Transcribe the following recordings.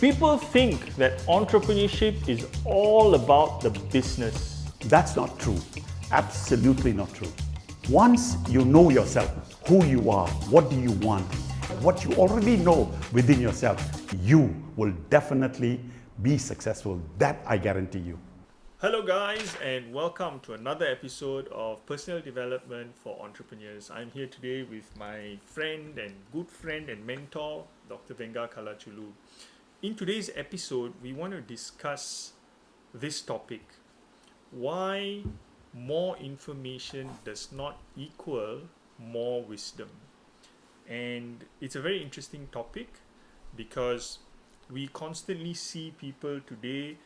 People think that entrepreneurship is all about the business. That's not true. Absolutely not true. Once you know yourself, who you are, what do you want, what you already know within yourself, you will definitely be successful. That I guarantee you. Hello, guys, and welcome to another episode of Personal Development for Entrepreneurs. I'm here today with my friend and good friend and mentor, Dr. Venga Kalachulu. In today's episode, we want to discuss this topic: why more information does not equal more wisdom. And it's a very interesting topic because we constantly see people today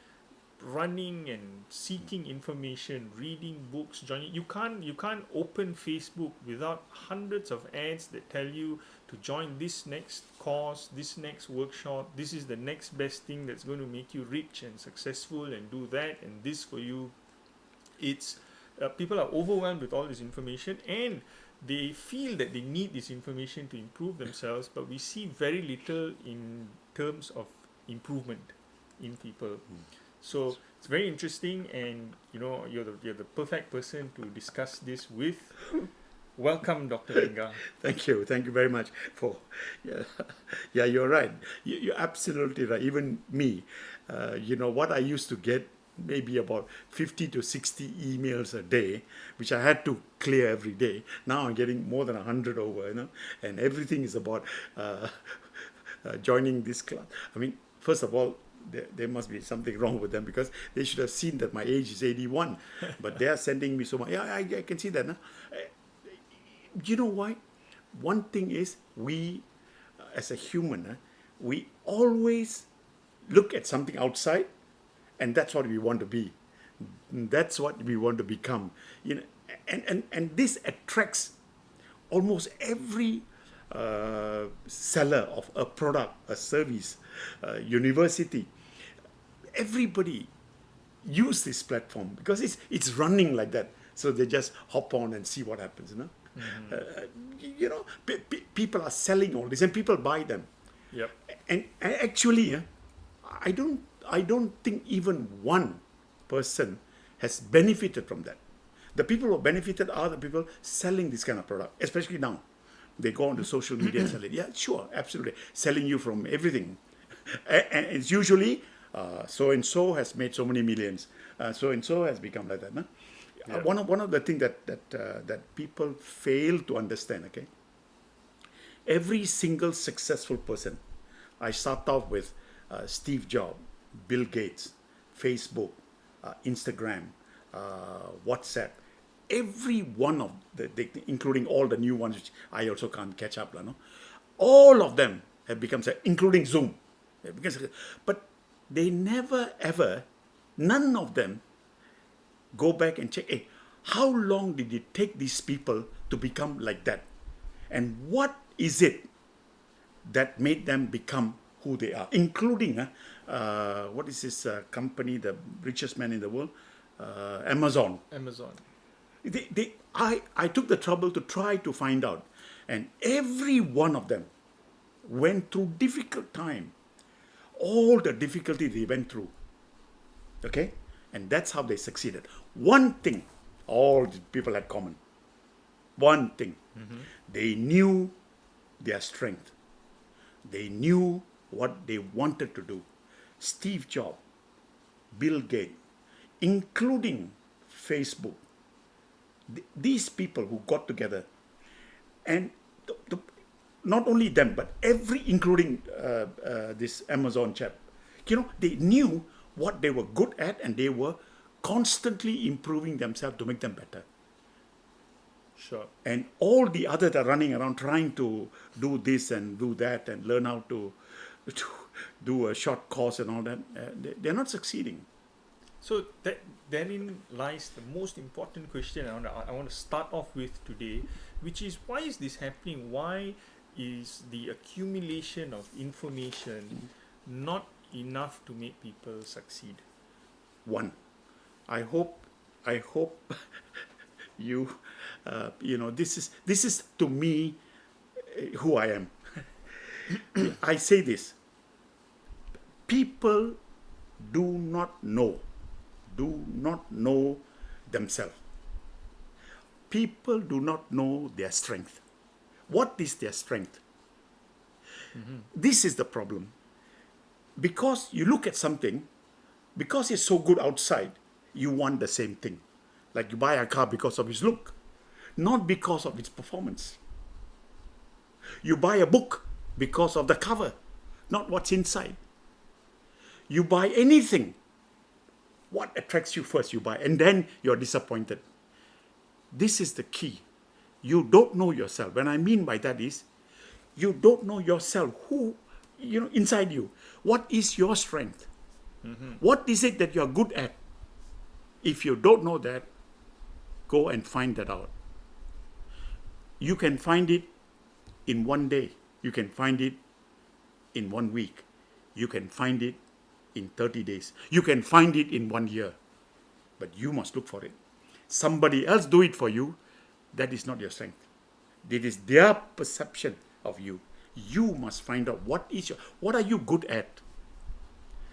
running and seeking information, reading books, joining. You can't open Facebook without hundreds of ads that tell you to join this next course, this next workshop, this is the next best thing that's going to make you rich and successful, and do that and this for you. It's people are overwhelmed with all this information, and they feel that they need this information to improve themselves, but we see very little in terms of improvement in people. So it's very interesting, and you're the perfect person to discuss this with. Welcome, Dr. Venga. Thank you very much for. Yeah, you're right. You're absolutely right. Even me, what I used to get maybe about 50 to 60 emails a day, which I had to clear every day. Now I'm getting more than 100 over, and everything is about joining this club. I mean, first of all, there must be something wrong with them, because they should have seen that my age is 81, but they are sending me so much. Yeah, I can see that. You know why? One thing is, we as a human, we always look at something outside, and that's what we want to be. That's what we want to become. And this attracts almost every seller of a product, a service, university. Everybody use this platform because it's running like that. So they just hop on and see what happens. People are selling all this, and people buy them. Yep. And actually, I don't think even one person has benefited from that. The people who benefited are the people selling this kind of product, especially now. They go on to social media and sell it. Yeah, sure, absolutely. Selling you from everything. And it's usually so-and-so has made so many millions. So-and-so has become like that. No? Yeah. One of the things that people fail to understand, okay? Every single successful person, I start off with Steve Jobs, Bill Gates, Facebook, Instagram, WhatsApp. Every one of including all the new ones, which I also can't catch up, all of them have become, including Zoom. But they never ever, none of them go back and check, hey, how long did it take these people to become like that? And what is it that made them become who they are? Including, what is this company, the richest man in the world? Amazon. I took the trouble to try to find out, and every one of them went through difficult time, all the difficulty they went through, okay, and that's how they succeeded. One thing all the people had common, one thing, they knew their strength, they knew what they wanted to do. Steve Jobs, Bill Gates, including Facebook, these people who got together, and not only them, but including this Amazon chap, they knew what they were good at, and they were constantly improving themselves to make them better. Sure. And all the others are running around trying to do this and do that and learn how to do a short course and all that. They're not succeeding. So therein lies the most important question I want to start off with today, which is, why is this happening? Why is the accumulation of information not enough to make people succeed? One, I hope you, this is to me who I am. I say this: People do not know themselves. People do not know their strength. What is their strength? This is the problem. Because you look at something, because it's so good outside, you want the same thing. Like you buy a car because of its look, not because of its performance. You buy a book because of the cover, not what's inside. You buy anything, what attracts you first you buy, and then you're disappointed. This is the key. You don't know yourself. What I mean by that is, you don't know yourself, who, inside you. What is your strength? What is it that you're good at? If you don't know that, go and find that out. You can find it in one day. You can find it in 1 week. You can find it in 30 days. You can find it in 1 year. But you must look for it. Somebody else do it for you. That is not your strength. It is their perception of you. You must find out what are you good at.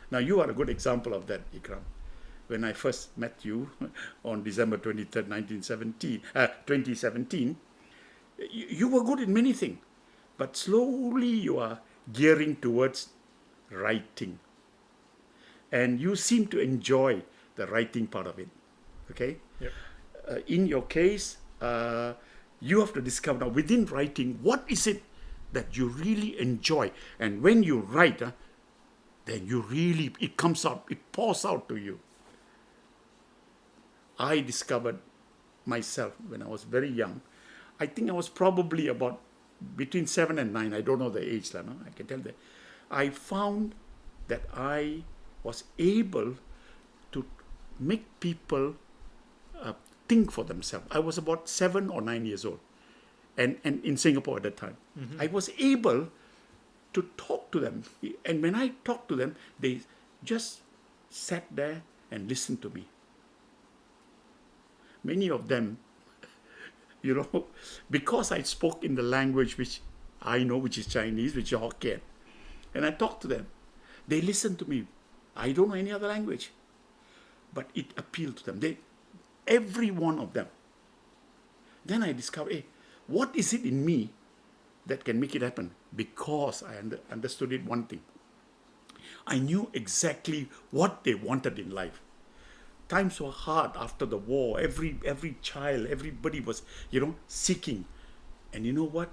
Now you are a good example of that, Ikram. When I first met you on December 23rd, 2017, you were good in many things. But slowly you are gearing towards writing. And you seem to enjoy the writing part of it. Okay? Yep. In your case, you have to discover now within writing, what is it that you really enjoy? And when you write, then it comes out, it pours out to you. I discovered myself when I was very young. I think I was probably about between 7 and 9. I don't know the age, no? I can tell that. I found that I was able to make people think for themselves. I was about 7 or 9 years old, and in Singapore at that time. I was able to talk to them. And when I talked to them, they just sat there and listened to me. Many of them, because I spoke in the language which I know, which is Chinese, which is Hokkien, and I talked to them, they listened to me. I don't know any other language, but it appealed to them. Every one of them. Then I discovered, what is it in me that can make it happen? Because I understood it one thing. I knew exactly what they wanted in life. Times were hard after the war. Every child, everybody was, seeking. And you know what?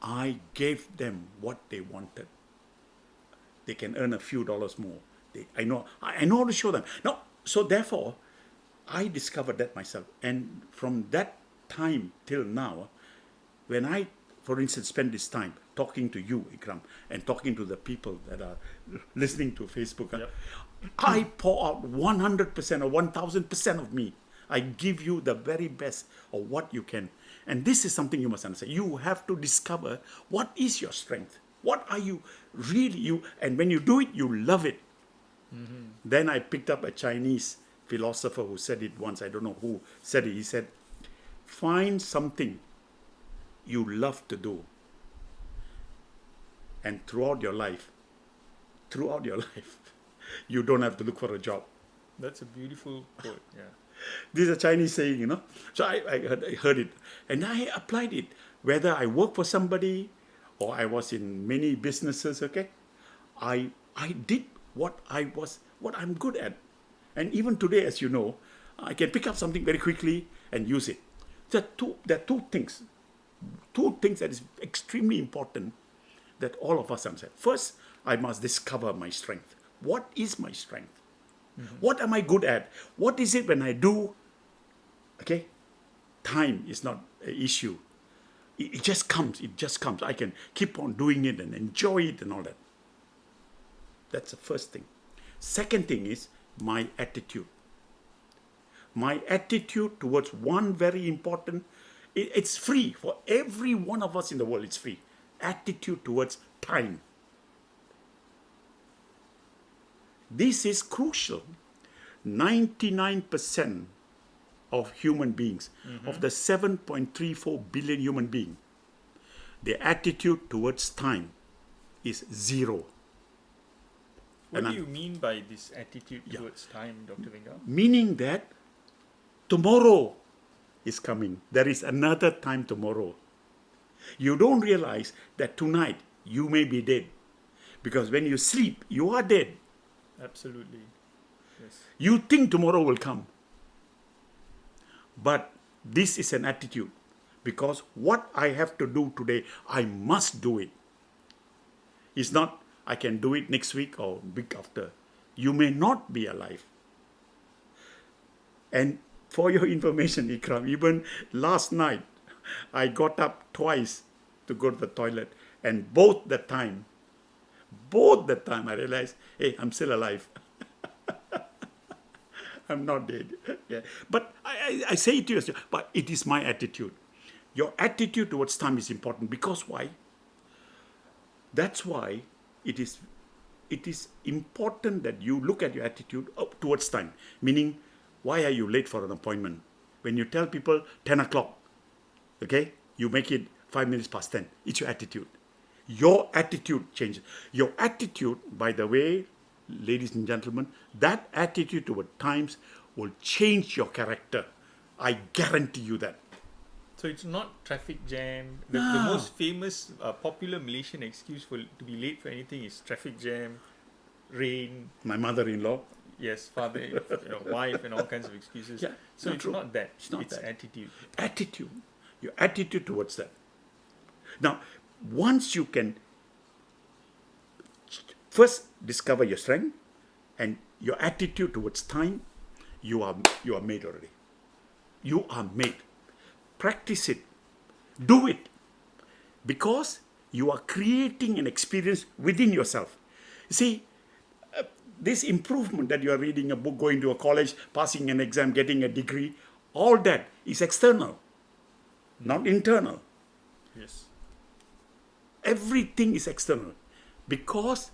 I gave them what they wanted. They can earn a few dollars more. I know how to show them. Now, so therefore, I discovered that myself. And from that time till now, when I, for instance, spend this time talking to you, Ikram, and talking to the people that are listening to Facebook, Yep. I pour out 100% or 1000% of me. I give you the very best of what you can. And this is something you must understand. You have to discover what is your strength. What are you really, and when you do it, you love it. Then I picked up a Chinese philosopher who said it once. I don't know who said it. He said, find something you love to do. And throughout your life, you don't have to look for a job. That's a beautiful quote. Yeah. This is a Chinese saying, So I heard it. And I applied it. Whether I work for somebody or I was in many businesses, okay? I did what I'm good at. And even today, as you know, I can pick up something very quickly and use it. There are two things that is extremely important that all of us understand. First, I must discover my strength. What is my strength? What am I good at? What is it when I do? Okay, time is not an issue. It just comes. I can keep on doing it and enjoy it and all that. That's the first thing. Second thing is my attitude. My attitude towards one very important, it's free for every one of us in the world, it's free. Attitude towards time. This is crucial. 99% of human beings, of the 7.34 billion human beings, their attitude towards time is 0. What do you mean by this attitude towards time, Dr. Venga? Meaning that tomorrow is coming. There is another time tomorrow. You don't realize that tonight you may be dead. Because when you sleep, you are dead. Absolutely. Yes. You think tomorrow will come. But this is an attitude. Because what I have to do today, I must do it. It's not, I can do it next week or week after. You may not be alive. And for your information, Ikram, even last night, I got up twice to go to the toilet. And both the time, I realized, hey, I'm still alive. I'm not dead. Yeah. But I say it to you, but it is my attitude. Your attitude towards time is important. Because why? That's why it is important that you look at your attitude towards time. Meaning, why are you late for an appointment? When you tell people 10 o'clock, okay, you make it 5 minutes past 10. It's your attitude. Your attitude changes. Your attitude, by the way, ladies and gentlemen, that attitude toward times will change your character. I guarantee you that. So it's not traffic jam. The most famous, popular Malaysian excuse to be late for anything is traffic jam, rain. My mother-in-law. Yes, father, wife, and all kinds of excuses. Yeah, so it's true. not that. It's not it's that. attitude. Attitude. Your attitude towards that. Now, once you can first discover your strength and your attitude towards time, you are made already. You are made. Practice it. Do it. Because you are creating an experience within yourself. See, this improvement that you are reading a book, going to a college, passing an exam, getting a degree, all that is external, not internal. Yes. Everything is external because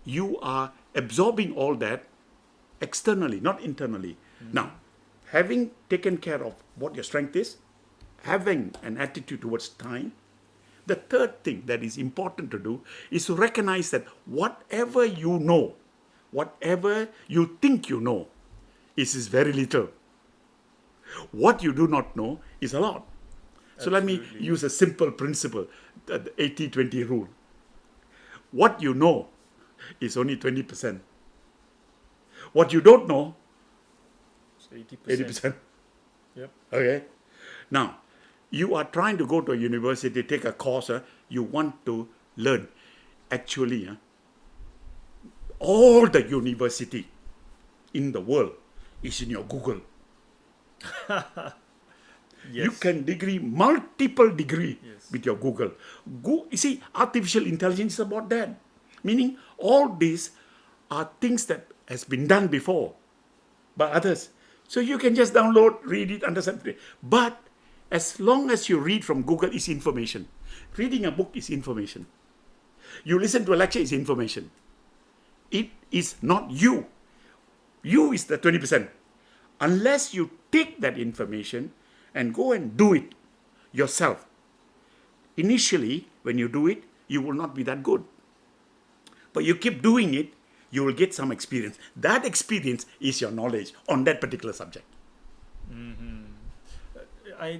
you are absorbing all that externally, not internally. Now, having taken care of what your strength is, having an attitude towards time, the third thing that is important to do is to recognize that whatever you know, whatever you think you know, is very little. What you do not know is a lot. So let me use a simple principle, the 80-20 rule. What you know is only 20%. What you don't know, So 80%. 80%. Yep. Okay? Now, you are trying to go to a university, take a course, you want to learn. Actually, all the university in the world is in your Google. Yes. You can multiple degree Yes. with your Google. You see, artificial intelligence is about that. Meaning, all these are things that has been done before by others. So you can just download, read it, understand it. But as long as you read from Google, it's information. Reading a book is information. You listen to a lecture is information. It is not you. You is the 20%. Unless you take that information and go and do it yourself. Initially, when you do it, you will not be that good. But you keep doing it, you will get some experience. That experience is your knowledge on that particular subject.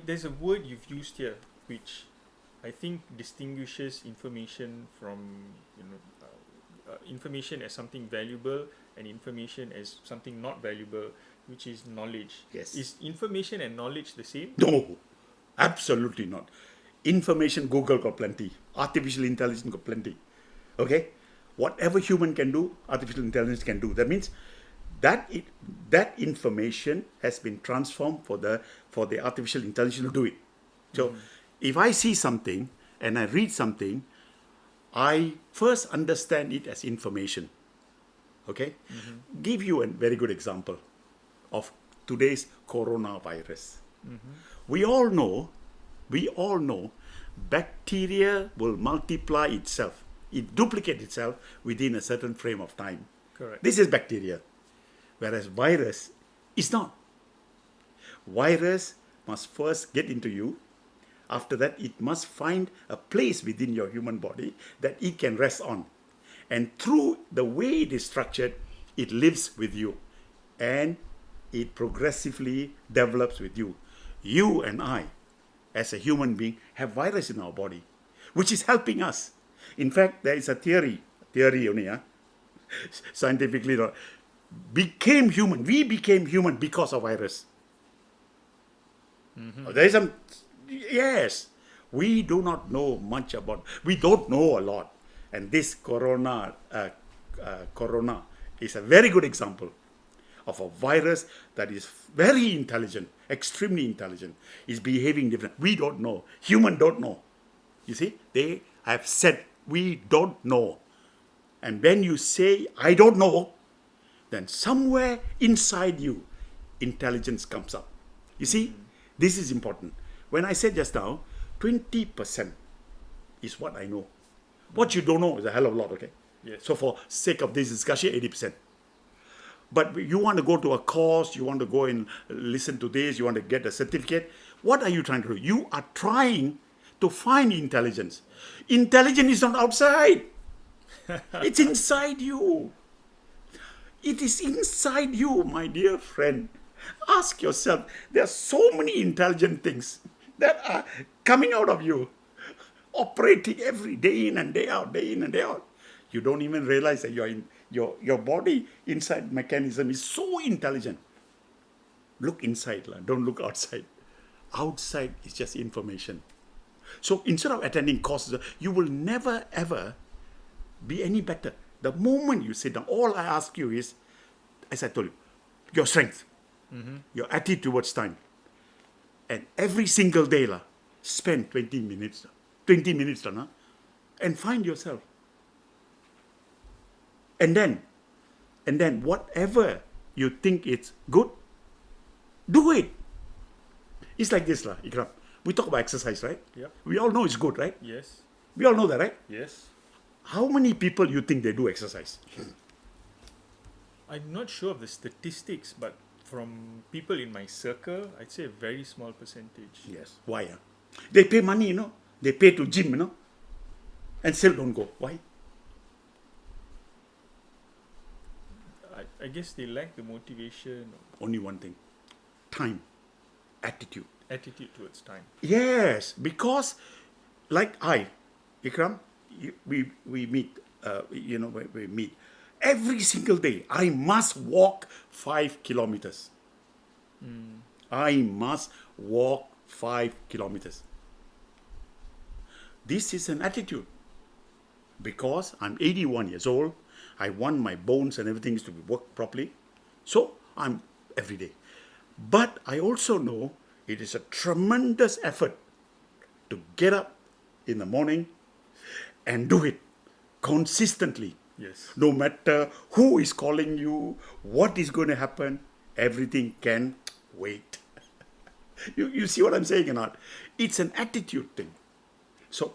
There's a word you've used here, which I think distinguishes information from information as something valuable and information as something not valuable, which is knowledge. Yes. Is information and knowledge the same? No, absolutely not. Information, Google got plenty. Artificial intelligence got plenty. Okay? Whatever human can do, artificial intelligence can do. That means that information has been transformed for the artificial intelligence to do it. So if I see something and I read something, I first understand it as information. Okay? Give you a very good example of today's coronavirus. We all know bacteria will multiply itself. It duplicates itself within a certain frame of time. Correct. This is bacteria. Whereas virus is not. Virus must first get into you. After that, it must find a place within your human body that it can rest on. And through the way it is structured, it lives with you. And it progressively develops with you. You and I, as a human being, have virus in our body, which is helping us. In fact, there is a theory only, scientifically, became human. We became human because of virus. There is some, yes. We do not know much about. We don't know a lot, and this corona is a very good example of a virus that is very intelligent, extremely intelligent, is behaving different. We don't know. Human don't know. You see, they have said we don't know. And when you say, I don't know, then somewhere inside you, intelligence comes up. You see, this is important. When I said just now, 20% is what I know. What you don't know is a hell of a lot, okay? Yes. So for sake of this discussion, 80%. But you want to go to a course, you want to go and listen to this, you want to get a certificate. What are you trying to do? You are trying to find intelligence. Intelligence is not outside. It's inside you. It is inside you, my dear friend. Ask yourself, there are so many intelligent things that are coming out of you, operating every day in and day out, day in and day out. You don't even realize that you're in your body inside mechanism is so intelligent. Look inside, don't look outside. Outside is just information. So instead of attending courses, you will never ever be any better. The moment you sit down, all I ask you is, as I told you, your strength, your attitude towards time. And every single day, spend 20 minutes, and find yourself. And then whatever you think it's good, do it. It's like this, Ikram. We talk about exercise, right? Yep. We all know it's good, right? Yes. We all know that, right? Yes. How many people you think they do exercise? I'm not sure of the statistics, but from people in my circle, I'd say a very small percentage. Yes. Why? They pay money, They pay to gym, and still don't go. Why? I guess they lack the motivation or Only one thing. Time. Attitude. attitude towards time. Yes, because like Ikram, we meet, we meet every single day. I must walk 5 kilometers. I must walk 5 kilometers. This is an attitude. Because I'm 81 years old, I want my bones and everything to work properly. So I'm every day. But I also know it is a tremendous effort to get up in the morning and do it consistently. Yes. No matter who is calling you, what is going to happen, everything can wait. You see what I'm saying or not? It's an attitude thing. So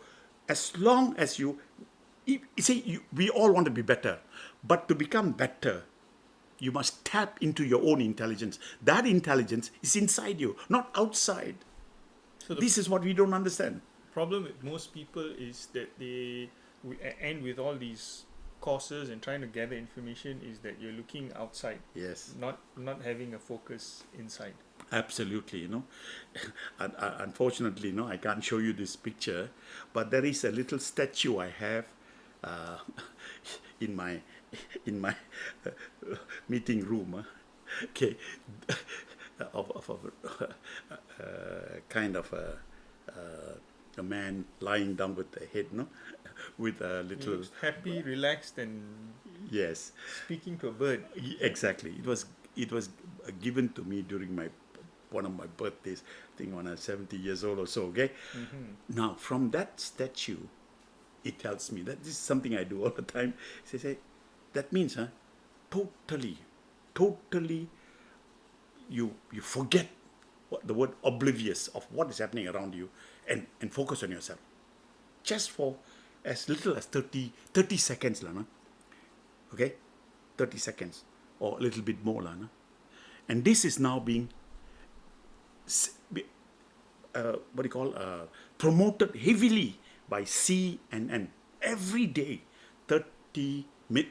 as long as we all want to be better, but to become better, you must tap into your own intelligence. That intelligence is inside you, not outside. So the This is what we don't understand. problem with most people is that we end with all these courses and trying to gather information is that you're looking outside, Yes, not having a focus inside. absolutely. Unfortunately, I can't show you this picture, but there is a little statue I have in my meeting room. Okay, of a kind of a man lying down with the head, with a He little looks happy, relaxed, and yes, speaking to a bird. exactly. It was given to me during one of my birthdays. I think when I was 70 years old or so. Okay. Now from that statue, it tells me that this is something I do all the time. Say that means, totally, you forget the word oblivious of what is happening around you, and focus on yourself, just for as little as 30 seconds, okay, 30 seconds or a little bit more, and this is now being promoted heavily by CNN every day. 40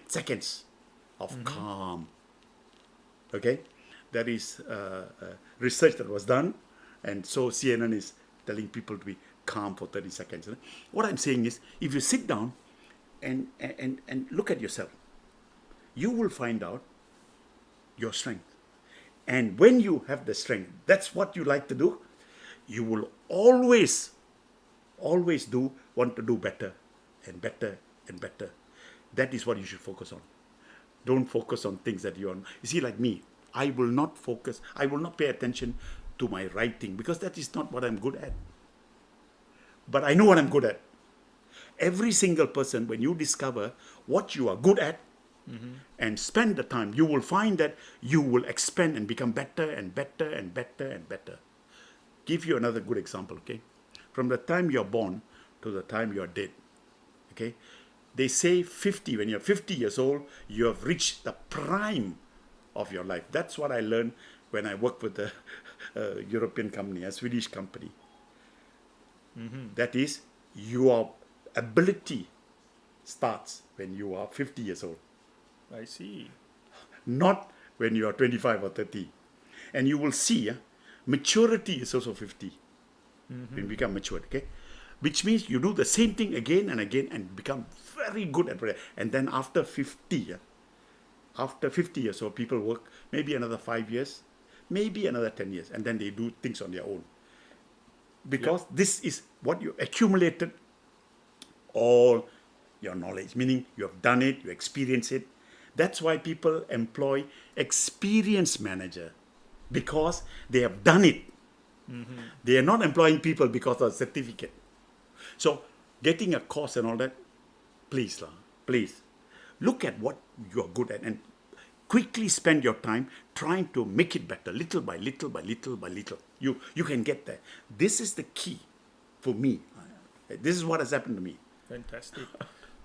seconds of calm. Okay, that is research that was done, and so CNN is telling people to be calm for 30 seconds. What I'm saying is, if you sit down and look at yourself, you will find out your strength. And when you have the strength, that's what you like to do, you will always want to do better and better and better. That is what you should focus on. Don't focus on things that you see, like me, I will not pay attention to my writing because that is not what I'm good at. But I know what I'm good at. Every single person, when you discover what you are good at, and spend the time, you will find that you will expand and become better and better and better and better. Give you another good example, okay? From the time you're born to the time you're dead, okay? They say 50, when you're 50 years old, you have reached the prime of your life. That's what I learned when I worked with a European company, a Swedish company. That is, your ability starts when you are 50 years old. I see. Not when you are 25 or 30. And you will see, maturity is also 50. When you become matured, okay? Which means you do the same thing again and again and become very good at it. And then after 50 years old, people work maybe another 5 years, maybe another 10 years, and then they do things on their own. Because this is what you accumulated all your knowledge, meaning you have done it, you experience it. That's why people employ experienced manager, because they have done it. They are not employing people because of a certificate. So getting a course and all that, please look at what you are good at and quickly spend your time trying to make it better, little by little by little by little. You can get there. This is the key for me. This is what has happened to me. Fantastic.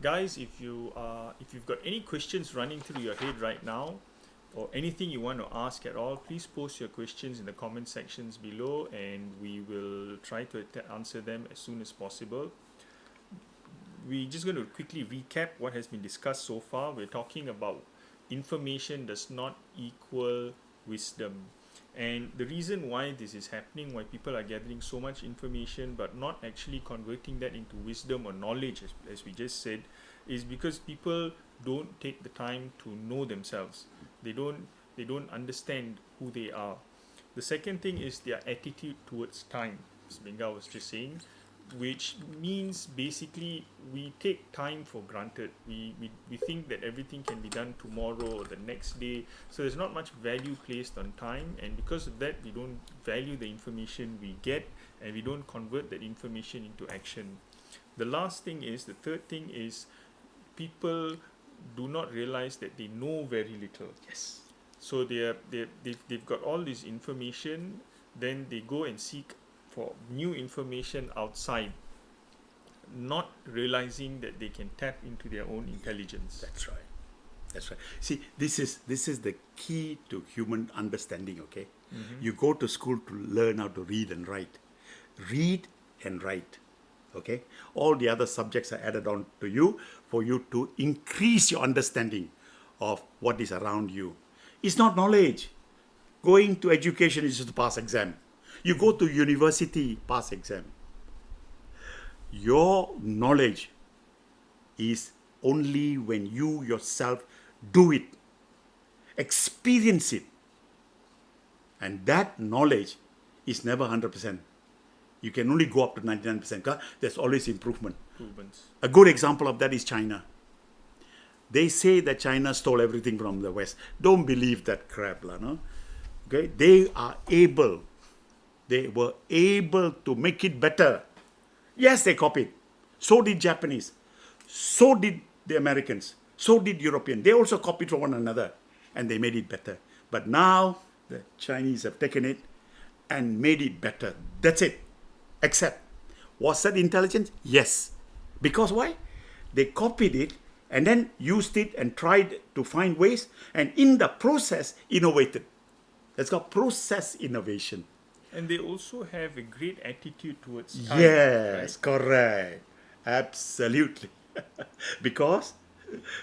Guys, if you've got any questions running through your head right now, or anything you want to ask at all, please post your questions in the comment sections below, and we will try to answer them as soon as possible. We're just going to quickly recap what has been discussed so far. We're talking about information does not equal wisdom. And the reason why this is happening, why people are gathering so much information but not actually converting that into wisdom or knowledge, as we just said, is because people don't take the time to know themselves. They don't understand who they are. The second thing is their attitude towards time, as Benga was just saying, which means basically we take time for granted. We think that everything can be done tomorrow or the next day, so there's not much value placed on time, and because of that we don't value the information we get, and we don't convert that information into action. The third thing is people do not realize that they know very little. Yes. So they've got all this information, then they go and seek for new information outside, not realizing that they can tap into their own intelligence. That's right. See, this is the key to human understanding, okay? You go to school to learn how to read and write. Read and write, okay? All the other subjects are added on to you for you to increase your understanding of what is around you. It's not knowledge. Going to education is just to pass exam. You go to university, pass exam. Your knowledge is only when you yourself do it, experience it. And that knowledge is never 100%. You can only go up to 99%. There's always improvements. A good example of that is China. They say that China stole everything from the West. Don't believe that crap, no? Okay? They were able to make it better. Yes, they copied. So did Japanese. So did the Americans. So did Europeans. They also copied from one another, and they made it better. But now the Chinese have taken it and made it better. That's it. Except, was that intelligence? Yes. Because why? They copied it and then used it and tried to find ways, and in the process innovated. That's called process innovation. And they also have a great attitude towards time. Yes, right? correct. Absolutely. Because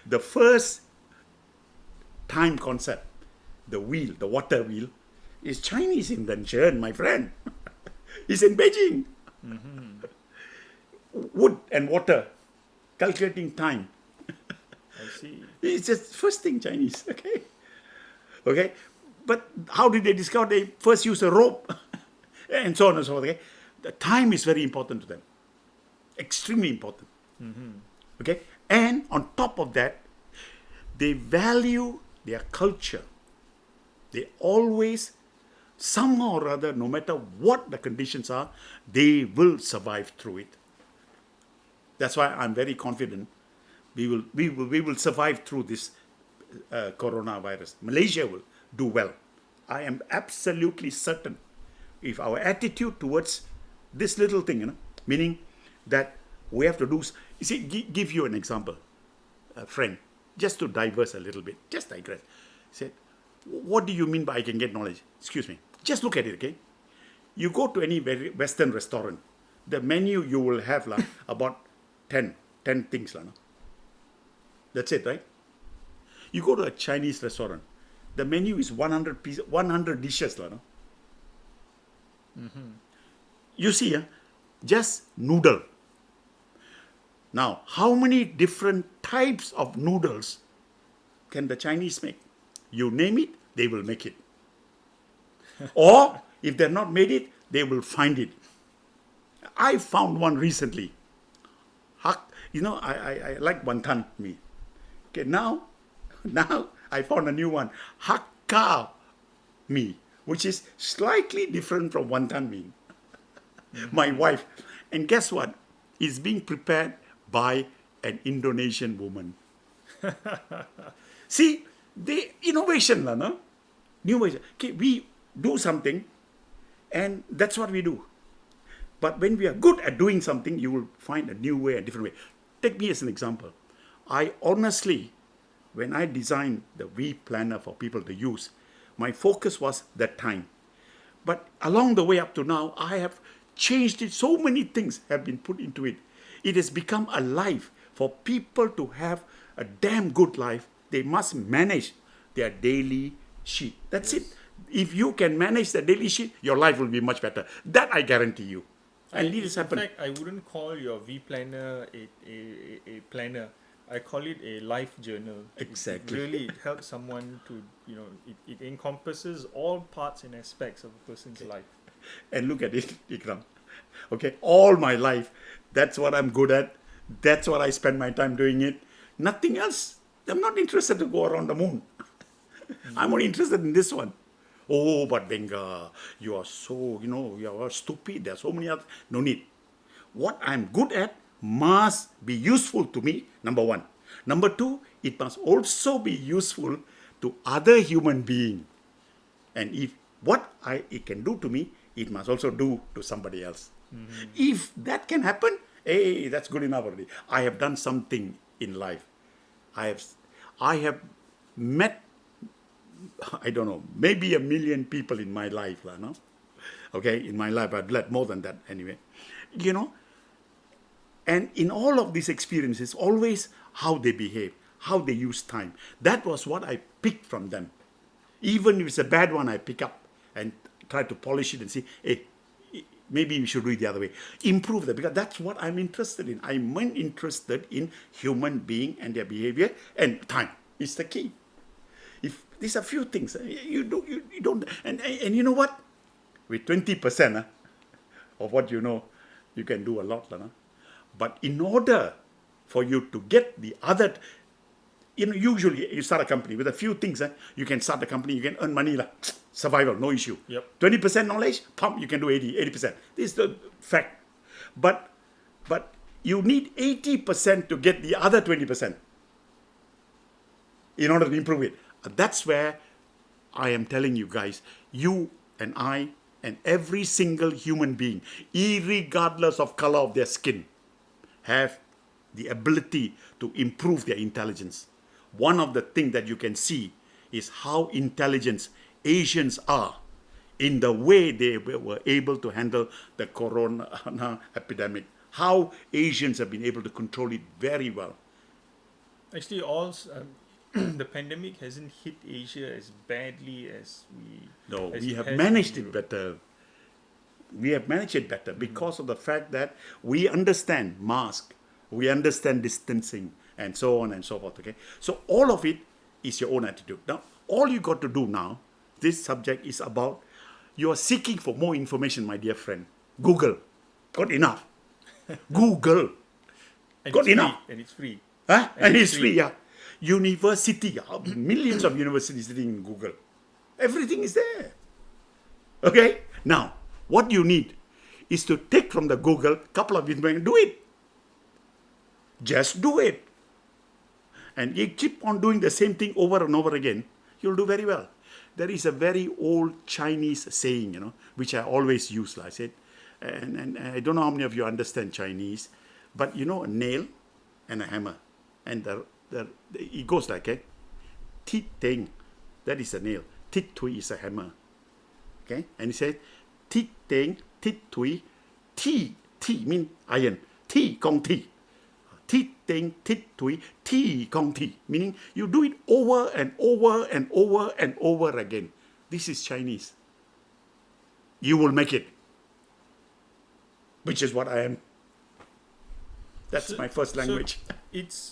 The first time concept, the wheel, the water wheel, is Chinese invention, my friend. It's in Beijing. Wood and water, calculating time. I see. It's just first thing Chinese, okay? Okay? But how did they discover? They first used a rope and so on and so forth, okay? The time is very important to them. Extremely important. Okay? And on top of that, they value their culture. They always, somehow or other, no matter what the conditions are, they will survive through it. That's why I'm very confident we will survive through this coronavirus. Malaysia will do well. I am absolutely certain. If our attitude towards this little thing, meaning that we have to do. You see, give you an example, a friend, just to diverse a little bit, just digress. Said, what do you mean by I can get knowledge? Excuse me. Just look at it, okay? You go to any very Western restaurant, the menu you will have about 10 things. No? That's it, right? You go to a Chinese restaurant, the menu is 100 dishes. No? You see, just noodle. Now, how many different types of noodles can the Chinese make? You name it, they will make it. Or, if they're not made it, they will find it. I found one recently. I like wonton mee. Okay, now I found a new one. Hakka mee, which is slightly different from wonton mee. My wife. And guess what? It's being prepared by an Indonesian woman. See, the innovation, no? New ways. Okay, we do something, and that's what we do. But when we are good at doing something, you will find a new way, a different way. Take me as an example. I honestly, when I designed the V planner for people to use, my focus was that time. But along the way up to now, I have changed it. So many things have been put into it. It has become a life. For people to have a damn good life, they must manage their daily sheet. That's it. If you can manage the daily sheet, your life will be much better. That I guarantee you. And it has happened. In fact, I wouldn't call your V planner a planner. I call it a life journal. Exactly. It helps someone to, it encompasses all parts and aspects of a person's life. And look at it, Ikram. Okay, all my life, that's what I'm good at. That's what I spend my time doing it. Nothing else. I'm not interested to go around the moon. I'm only interested in this one. Oh, but Benga, you are so, you are stupid. There are so many other. No need. What I'm good at must be useful to me, number one. Number two, it must also be useful to other human beings. And if what it can do to me, it must also do to somebody else. If that can happen, hey, that's good enough already. I have done something in life. I have met, I don't know, maybe 1 million people in my life, no? Okay, in my life I've led more than that anyway. And in all of these experiences, always how they behave, how they use time. That was what I picked from them. Even if it's a bad one, I pick up and try to polish it and see, hey, maybe we should do it the other way. Improve that, because that's what I'm interested in. I'm interested in human being and their behavior, and time is the key. If these are few things, you don't, and you know what? With 20% of what you know, you can do a lot. But in order for you to get the other, usually you start a company with a few things. You can start a company, you can earn money, survival, no issue. Yep. 20% knowledge, you can do 80%. This is the fact. But you need 80% to get the other 20% in order to improve it. That's where I am telling you guys, you and I and every single human being, irregardless of color of their skin, have the ability to improve their intelligence. One of the things that you can see is how intelligent Asians are in the way they were able to handle the corona epidemic. How Asians have been able to control it very well. Actually, the pandemic hasn't hit Asia as badly as No, as we it have has in managed it Europe. better. We have managed it better because of the fact that we understand mask, we understand distancing, and so on and so forth. Okay, so all of it is your own attitude. Now, all you got to do now, this subject is about you are seeking for more information, my dear friend. Google, got enough. Google, And got it's enough. free. And it's free. Huh? And And it's it's free, free. yeah. University, millions of universities sitting in Google. Everything is there. Okay? Now, what you need is to take from the Google couple of information, do it. Just do it. And you keep on doing the same thing over and over again, you'll do very well. There is a very old Chinese saying, which I always use. I said, and I don't know how many of you understand Chinese, but a nail and a hammer. And it goes like, tit ting, that is a nail. Tit tui is a hammer. Okay? And he said, tit ting, tit tui, ti mean iron, ti gong ti. Tit ting, tit tui, ti gong ti. Meaning you do it over and over and over and over again. This is Chinese. You will make it. Which is what I am. That's my first language. So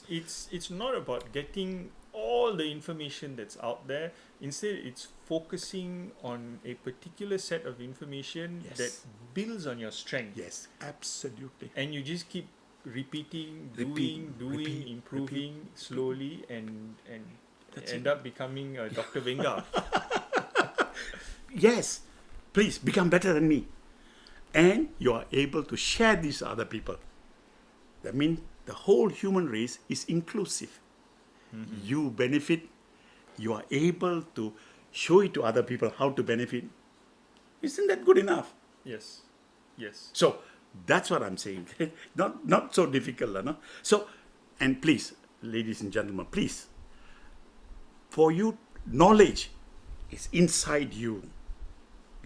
it's not about getting all the information that's out there. Instead, it's focusing on a particular set of information Yes. that builds on your strength. Yes, absolutely. And you just keep repeating, Repeat, doing, repeat, improving slowly, and That's end it. up becoming a Dr. Venga. Yes, please become better than me. And you are able to share this to other people. That means the whole human race is inclusive. You benefit, you are able to show it to other people how to benefit. Isn't that good enough? Yes, yes. So that's what I'm saying. Not so difficult, no? So, and please, ladies and gentlemen, please, for you, knowledge is inside you.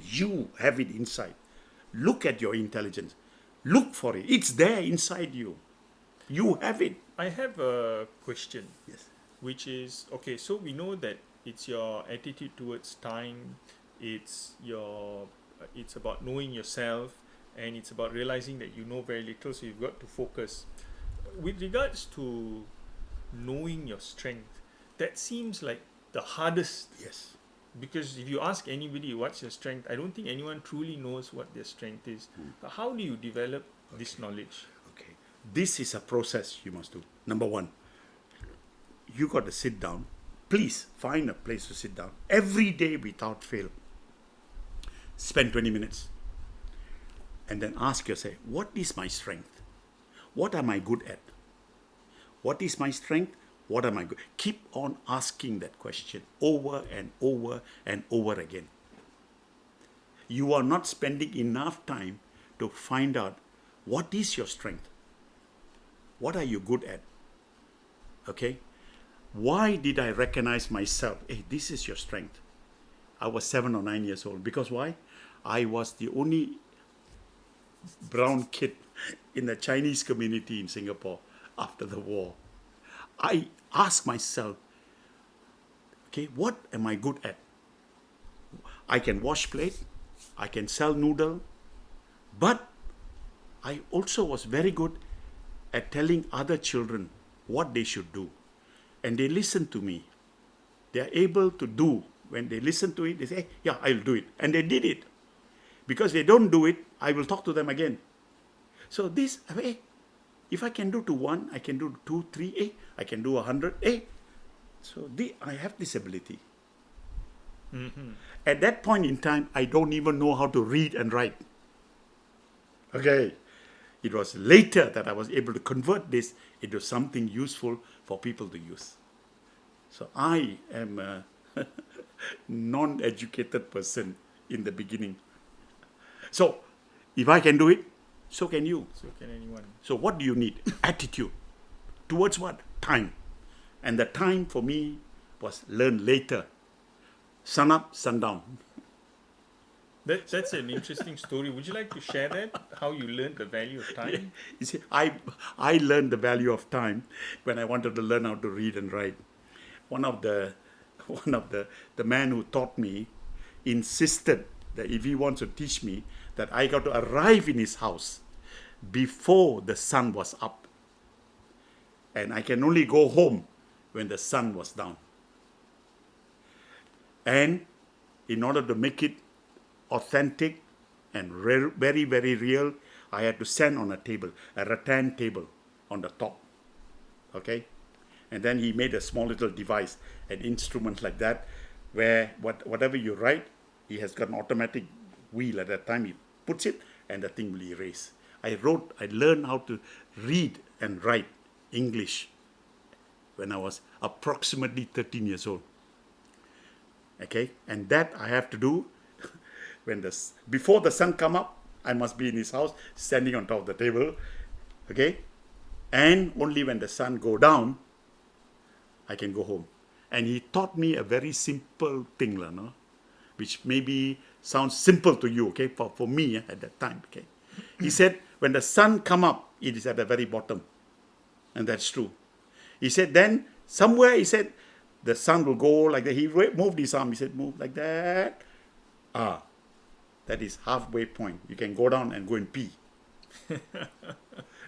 You have it inside. Look at your intelligence. Look for it. It's there inside you. You have it. I have a question. Yes. Which is, okay, so we know that it's your attitude towards time, it's about knowing yourself, and it's about realizing that you know very little, so you've got to focus. With regards to knowing your strength, that seems like the hardest, Yes. because if you ask anybody what's your strength, I don't think anyone truly knows what their strength is. But how do you develop this knowledge? Okay. This is a process you must do. Number one, you got to sit down. Please find a place to sit down. Every day without fail. Spend 20 minutes. And then ask yourself, what is my strength? What am I good at? What is my strength? What am I good? Keep on asking that question over and over and over again. You are not spending enough time to find out what is your strength. What are you good at? Okay? Why did I recognize myself? Hey, this is your strength. I was 7 or 9 years old. Because why? I was the only brown kid in the Chinese community in Singapore after the war. I asked myself, okay, what am I good at? I can wash plate, I can sell noodle, but I also was very good at telling other children what they should do. And they listen to me. They are able to do. When they listen to it, they say, hey, yeah, I'll do it. And they did it. Because they don't do it, I will talk to them again. So this, hey, if I can do to 1, I can do 2, 3, hey, I can do 100, hey. So I have this ability. At that point in time, I don't even know how to read and write. Okay. It was later that I was able to convert this into something useful for people to use. So I am a non-educated person in the beginning. So if I can do it, so can you. So can anyone? So what do you need? Attitude. Towards what? Time. And the time for me was learn later. Sun up, sun down. That's an interesting story. Would you like to share that? How you learned the value of Yeah. time? You see, I learned the value of time when I wanted to learn how to read and write. One of the one of the man who taught me insisted that if he wants to teach me, that I got to arrive in his house before the sun was up, and I can only go home when the sun was down. And in order to make it authentic and very, very real, I had to stand on a table, a rattan table on the top. Okay? And then he made a small little device, an instrument like that, where whatever you write, he has got an automatic wheel at that time. He puts it and the thing will erase. I learned how to read and write English when I was approximately 13 years old. Okay? And that I have to do before the sun come up, I must be in his house, standing on top of the table. Okay? And only when the sun go down, I can go home. And he taught me a very simple thing, no? Which maybe sounds simple to you, okay, for me at that time. Okay, he said, when the sun come up, it is at the very bottom. And that's true. He said, then somewhere, he said, the sun will go like that. He moved his arm. He said, move like that. That is halfway point. You can go down and go and pee.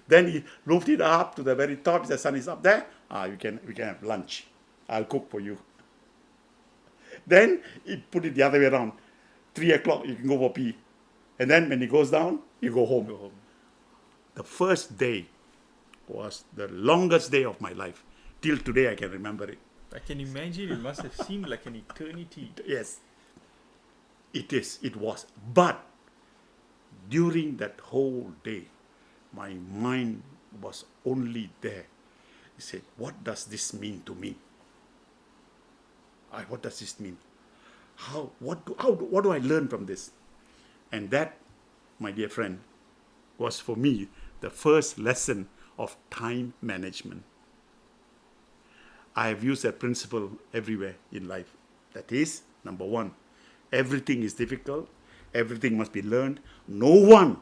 Then he moved it up to the very top. The sun is up there. We can have lunch. I'll cook for you. Then he put it the other way around. 3 o'clock, you can go for pee. And then when it goes down, you go home. Go home. The first day was the longest day of my life. Till today, I can remember it. I can imagine it must have seemed like an eternity. Yes, it was. But during that whole day, my mind was only there. He said, what does this mean to me? What does this mean? What do I learn from this? And that, my dear friend, was for me the first lesson of time management. I have used that principle everywhere in life. That is, number one, everything is difficult. Everything must be learned. No one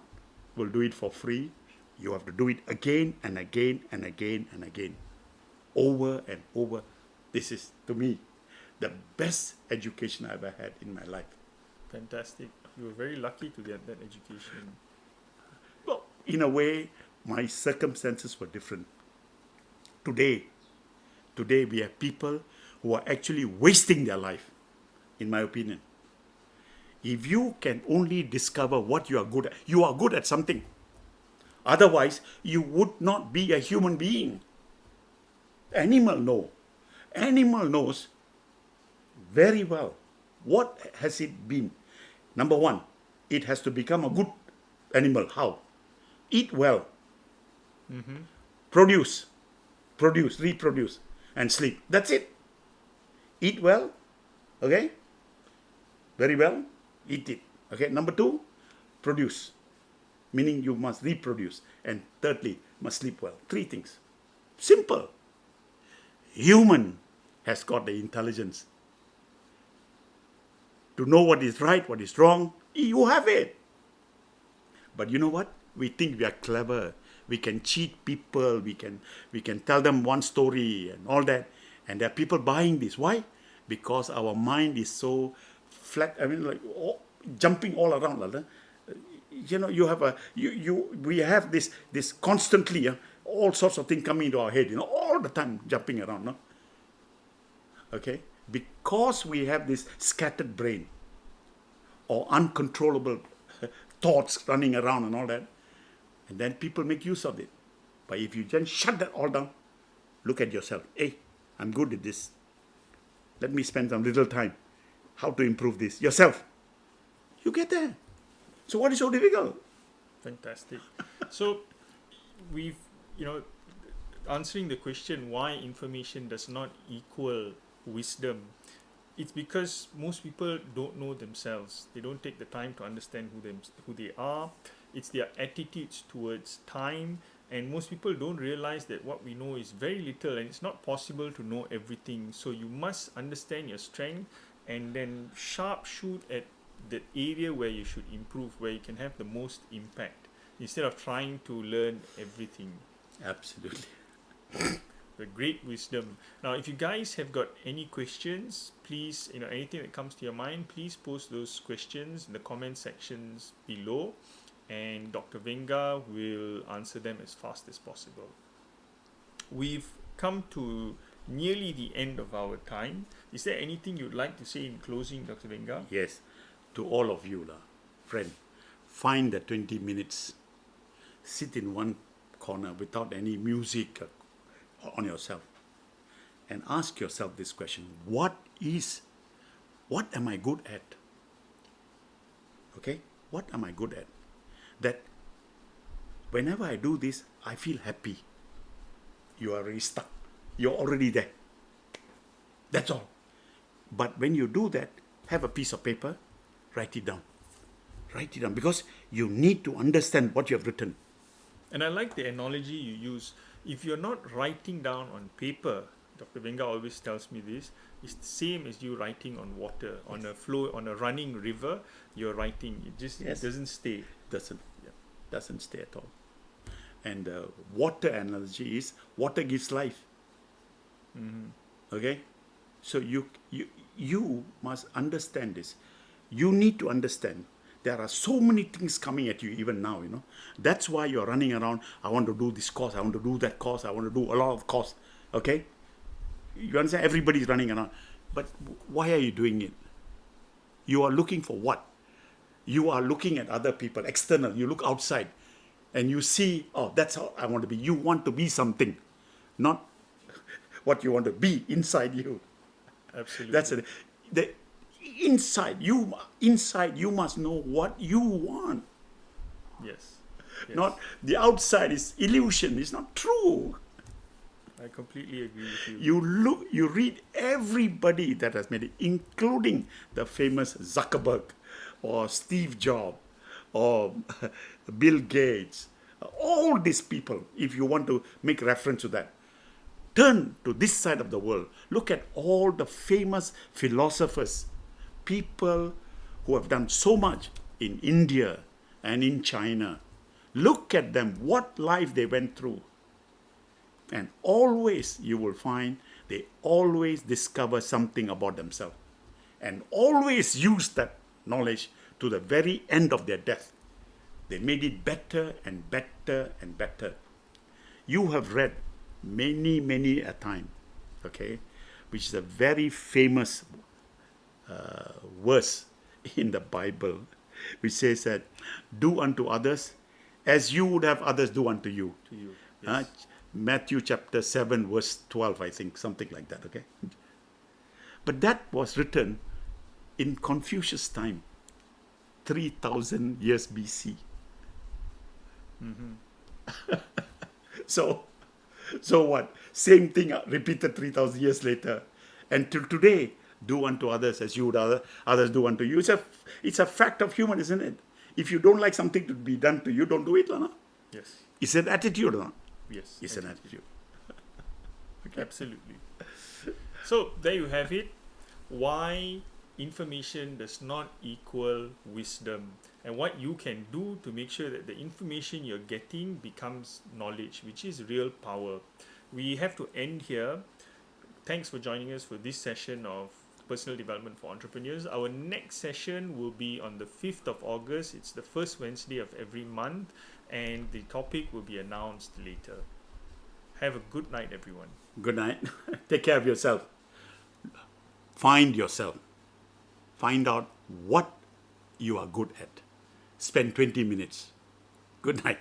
will do it for free. You have to do it again and again and again and again. Over and over. This is, to me, the best education I ever had in my life. Fantastic. You were very lucky to get that education. Well, in a way, my circumstances were different. Today we have people who are actually wasting their life, in my opinion. If you can only discover what you are good at something. Otherwise, you would not be a human being. Animal knows very well what has it been. Number one, it has to become a good animal. How? Eat well. Produce, reproduce, and sleep. That's it. Eat well, okay? Very well, eat it. Okay, number two, produce. Meaning you must reproduce. And thirdly, must sleep well. 3 things. Simple. Human has got the intelligence to know what is right, what is wrong. You have it. But you know what? We think we are clever. We can cheat people. We can tell them one story and all that. And there are people buying this. Why? Because our mind is so flat. I mean, jumping all around. You know, we have this constantly. All sorts of things coming into our head. All the time jumping around. No? Okay. Because we have this scattered brain or uncontrollable thoughts running around and all that, and then people make use of it. But if you just shut that all down, look at yourself. Hey, I'm good at this. Let me spend some little time. How to improve this? Yourself. You get there. So what is so difficult? Fantastic. So we've, answering the question why information does not equal wisdom, it's because most people don't know themselves. They don't take the time to understand who they are. It's their attitudes towards time, and most people don't realize that what we know is very little, and it's not possible to know everything. So you must understand your strength and then sharp shoot at the area where you should improve, where you can have the most impact, instead of trying to learn everything. Absolutely. The great wisdom. Now, if you guys have got any questions, please, anything that comes to your mind, please post those questions in the comment sections below, and Dr. Venga will answer them as fast as possible. We've come to nearly the end of our time. Is there anything you'd like to say in closing, Dr. Venga? Yes, to all of you, friend, find the 20 minutes, sit in one corner without any music on yourself, and ask yourself this question: what am I good at? Okay, what am I good at? That whenever I do this, I feel happy. You are already stuck. You're already there. That's all. But when you do that, have a piece of paper, write it down. Write it down, because you need to understand what you have written. And I like the analogy you use. If you're not writing down on paper, Dr. Venga always tells me this, it's the same as you writing on water, on a flow, on a running river. You're writing. It just Yes. it doesn't stay. Doesn't stay at all. And the water analogy is water gives life. Okay, so you must understand this. You need to understand there are so many things coming at you even now. That's why you're running around. I want to do this course. I want to do that course. I want to do a lot of course. Okay, you understand? Everybody's running around. But why are you doing it? You are looking for what? You are looking at other people, external. You look outside and you see, oh, that's how I want to be. You want to be something, not what you want to be inside you. Absolutely. That's it. Inside you must know what you want. Yes. Not the outside is illusion. It's not true. I completely agree with you. You read everybody that has made it, including the famous Zuckerberg or Steve Jobs or Bill Gates, all these people. If you want to make reference to that, turn to this side of the world. Look at all the famous philosophers, people who have done so much in India and in China. Look at them, what life they went through. And always you will find they always discover something about themselves and always use that knowledge to the very end of their death. They made it better and better and better. You have read many a time, okay, which is a very famous verse in the Bible, which says that do unto others as you would have others do unto you. To you. Yes. Matthew chapter 7 verse 12, I think, something like that, okay? But that was written in Confucius' time, 3,000 years BC. So what? Same thing repeated 3,000 years later. And till today, do unto others as you would others do unto you. It's a fact of human, isn't it? If you don't like something to be done to you, don't do it, Lana. Yes. It's an attitude, Lana. Yes. It's an attitude. Okay. Absolutely. So there you have it. Why information does not equal wisdom, and what you can do to make sure that the information you're getting becomes knowledge, which is real power. We have to end here. Thanks for joining us for this session of Personal Development for Entrepreneurs. Our next session will be on the 5th of August. It's the first Wednesday of every month, and the topic will be announced later. Have a good night, everyone. Good night. Take care of yourself. Find yourself. Find out what you are good at. Spend 20 minutes. Good night.